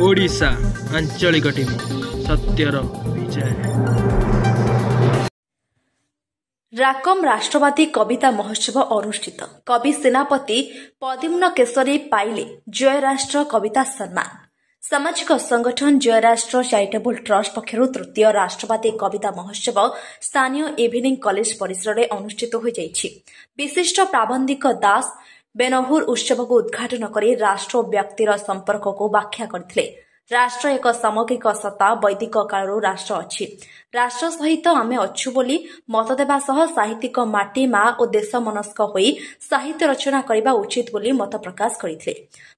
ओडिशा आंचलिक टीवी सत्यर विजय। राकम राष्ट्रवादी कविता महोत्सव अनुष्ठित। कवि सेनापति पद्मन केशरी पाइले जयराष्ट्र कविता सम्मान। सामाजिक संगठन जयराष्ट्र चैरिटेबल ट्रस्ट पक्षर तृतीय राष्ट्रवादी कविता महोत्सव स्थानीय इवनिंग कॉलेज परिसर में अनुष्ठित हो जाइछि। विशिष्ट प्राबंधिक दास बेनहुर उत्सव को उद्घाटन कर राष्ट्र और व्यक्तिर संपर्क को व्याख्या करथिले। राष्ट्र एक सामग्रिक सत्ता, वैदिक कालरू राष्ट्र अच्छी। राष्ट्र सहित आमे अच्छु बोली मत देवा सह साहित्यिक माटी मा और देश मनस्क होई साहित्य रचना करबा उचित बोली मत प्रकाश करथिले।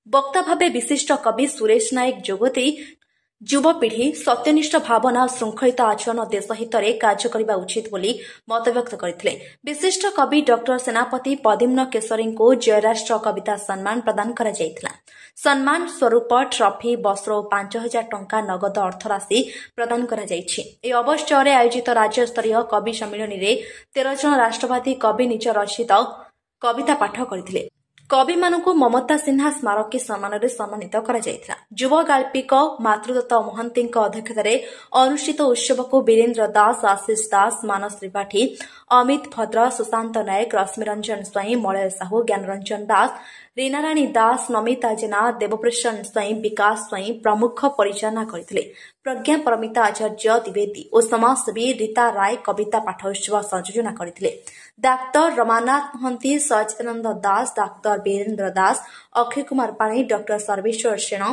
वक्ता भावे विशिष्ट कवि सुरेश नायक जोगदेई युवपीढ़ी सत्यनिष्ठ भावना और श्रृंखलित आचरण देश हित में कार्य करने उचित बोली मत व्यक्त करते। विशिष्ट कवि डॉक्टर सेनापति पद्मन केशरी को जयराष्ट्र कविता सम्मान प्रदान करा जायतिला। सम्मान स्वरूप ट्रॉफी, वस्त्र और 5,000 टंका नगद अर्थराशि प्रदान करा जायछि। ए अवसर में आयोजित राज्य स्तरीय कवि सम्मेलन में 13 जन राष्ट्रवादी कवि निज रचित कविता पाठ करथिले। कवि मानक ममता सिन्हा स्मारकी सम्मान सम्मानित करा जायतिला। युव गाल्पिक मातृदत्त महंती अध्यक्षतार अनुष्ठित उत्सव को वीरेन्द्र दास, आशीष दास, मानस त्रिपाठी, अमित भद्र, सुशांत नायक, रश्मिरंजन स्वाई, मलय साहू, ज्ञानरंजन दास, रीनाराणी दास, नमिता जेना, देवप्रसन्न स्वाई, विकास स्वाई प्रमुख परिचालना करथिले। प्रज्ञा परमिता आचार्य द्विवेदी और समाजसेवी रीता राय कविता पाठोत्सव संयोजन करथिले। डाक्टर रमानाथ महंती, सचिदानंद दास, डाक्टर वीरेन्द्र दास, अक्षय कुमार पाणी, डॉक्टर सर्वेश्वर सेन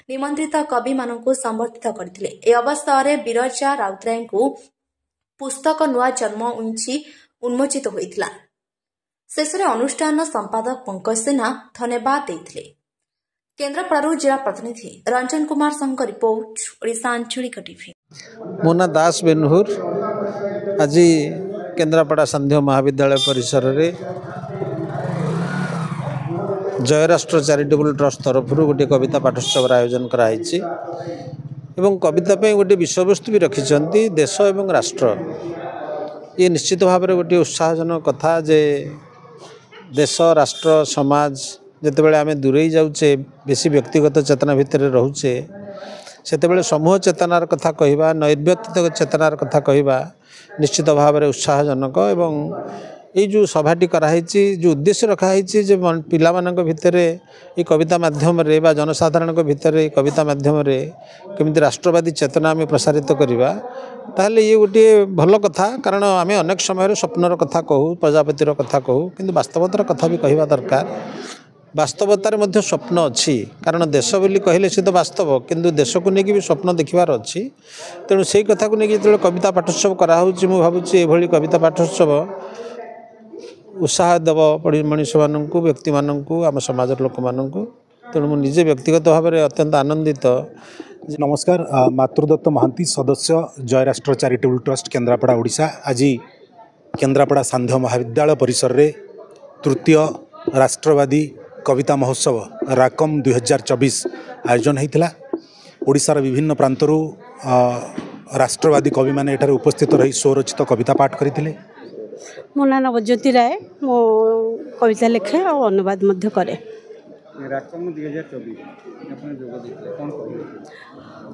निमंत्रित कवि मानक संबर्धित करथिले। ए अवसर में बिरजा राउतराय को पुस्तक नुआ जन्म उन्मोचित होइथिला। शेषे अनुष्ठान संपादक पंकज सिन्हा धन्यवाद देथिले। केन्द्रापड़ारू जिला प्रतिनिधि रंजन कुमार संघ रिपोर्ट, ओडिशा आंचलिक टीवी। मोना दास बेनहुर आज केन्द्रापड़ा संध्य महाविद्यालय परिसर रे जयराष्ट्र चैरिटेबल ट्रस्ट तरफ गोटे कविता पाठोत्सव आयोजन कराई एवं कविता पे गोटे विषयवस्तु भी रखिंट देश एवं राष्ट्र। ये निश्चित भाव में गोटे उत्साहजनक कथा जे देश, राष्ट्र, समाज जितेबाला आम दूरे जाऊे बेसी व्यक्तिगत चेतना भितर रोचे से समूह चेतनार कथा कहवा, नैर्व्यक्तिगत चेतनार कथा कहवा निश्चित भाव में उत्साहजनक। एवं ये जो सभाटी कराई जो उद्देश्य रखाई पिला मानक भितर ये कविता माध्यम रे बा जनसाधारण भितर कविता माध्यम रे केमिति राष्ट्रवादी चेतना आम प्रसारित करवा, ताहले ये गोटे भल कथा। कारण आम अनेक समय स्वप्नर कथा कहू, प्रजापतिर कथा कहू, किंतु वास्तवतार कथा भी कहवा दरकार। वास्तवतार मध्य स्वप्न अच्छी, कारण देश बोली कहले से तो वास्तव, किंतु देश को लेकिन भी स्वप्न देखिबार अच्छी। तेणु से कथा को लेकिन जो कविता पाठोत्सव कराऊँच मुझे भावी कविता पाठोत्सव उत्साह देव मनीष मानक, व्यक्ति मानक, आम समाज लोक मानक। तेणु मुझे व्यक्तिगत भाव में अत्यंत आनंदित। नमस्कार, मातृदत्त महंती, सदस्य जयराष्ट्र चैरिटेबल ट्रस्ट केन्द्रापड़ा ओडिशा। आज केन्द्रापड़ा सांध्य महाविद्यालय परिसर रे तृतीय राष्ट्रवादी कविता महोत्सव राकम 2024 आयोजन होता। ओडिशार विभिन्न प्रांतरू राष्ट्रवादी कवि माने एठारे उपस्थित रही स्वरचित कविता पाठ करते। मो ना नवज्योति राय, मो कविता लिखे और अनुवाद मध्य करे।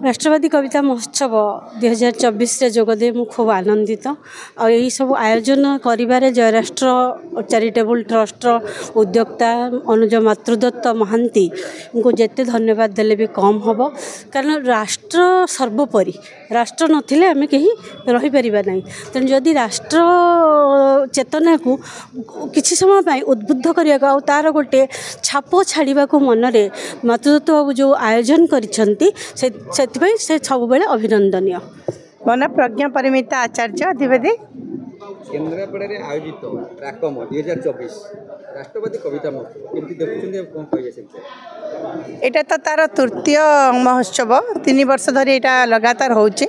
राष्ट्रवादी कविता महोत्सव 2024 रे जोगदे मु खूब आनंदित। और यही सब आयोजन करिबारे जयराष्ट्र चैरिटेबल ट्रस्ट उद्योक्ता अनुज मातृदत्त महंती को जेते धन्यवाद देले भी कम हम। कारण राष्ट्र सर्वोपरि, राष्ट्र नथिले आमे कहीं रही परिबा नहीं। तेणु जदि राष्ट्र चेतना को किसी समय पाई उद्बुद्ध करिया और तार गोटे छाप छाड़िबा को मनरे मातृदत्त बाबू जो आयोजन करिसंती से सब बेले अभिनंदनीय। मो ना प्रज्ञा परमिता आचार्य द्विवेदी। केन्द्रापड़ा रे आयोजित राकम 2024 राष्ट्रवादी कविता महोत्सव केमती देखुछन्ते, कोन कहिए से? एटा तो तार तृतीय महोत्सव, 3 वर्ष धरी एटा लगातार होचे।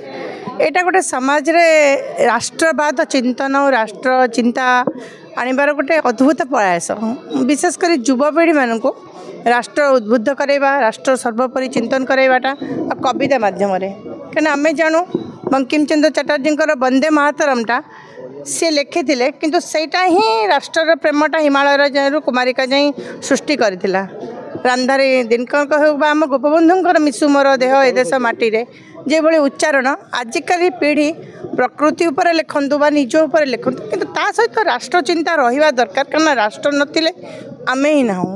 एटा गोटे समाज रे राष्ट्रवाद चिंतन और राष्ट्र चिंता आनिबार गोटे अद्भुत प्रयास। विशेषकर युवपीढ़ी मानक राष्ट्र उद्बुद्ध करवा, राष्ट्र सर्वोपरि चिंतन करवाटा कविता माध्यम कहीं आम जानू बंकिम चंद्र चटर्जी वंदे मातरमटा सी लिखी किंतु सेटा ही राष्ट्र प्रेमटा हिमालय कुमारिका जाई सृष्टि करथिला। ରାନ୍ଧାରୀ ଦିନକରଙ୍କ ହେଉ ବା ଆମ ଗୋପବନ୍ଧୁଙ୍କର ମିଶୁ ମୋର ଦେହ ଏ ଦେଶ ମାଟିରେ ଯେଭଳି ଉଚ୍ଚାରଣ ଆଜିକାଲି ପିଢ଼ି ପ୍ରକୃତି ଉପରେ ଲେଖନ୍ତୁ ବା ନିଜ ଉପରେ ଲେଖନ୍ତୁ କିନ୍ତୁ ତା ସହିତ ରାଷ୍ଟ୍ର ଚିନ୍ତା ରହିବା ଦରକାର କାରଣ ରାଷ୍ଟ୍ର ନଥିଲେ ଆମେ ହିଁ ନାହୁଁ।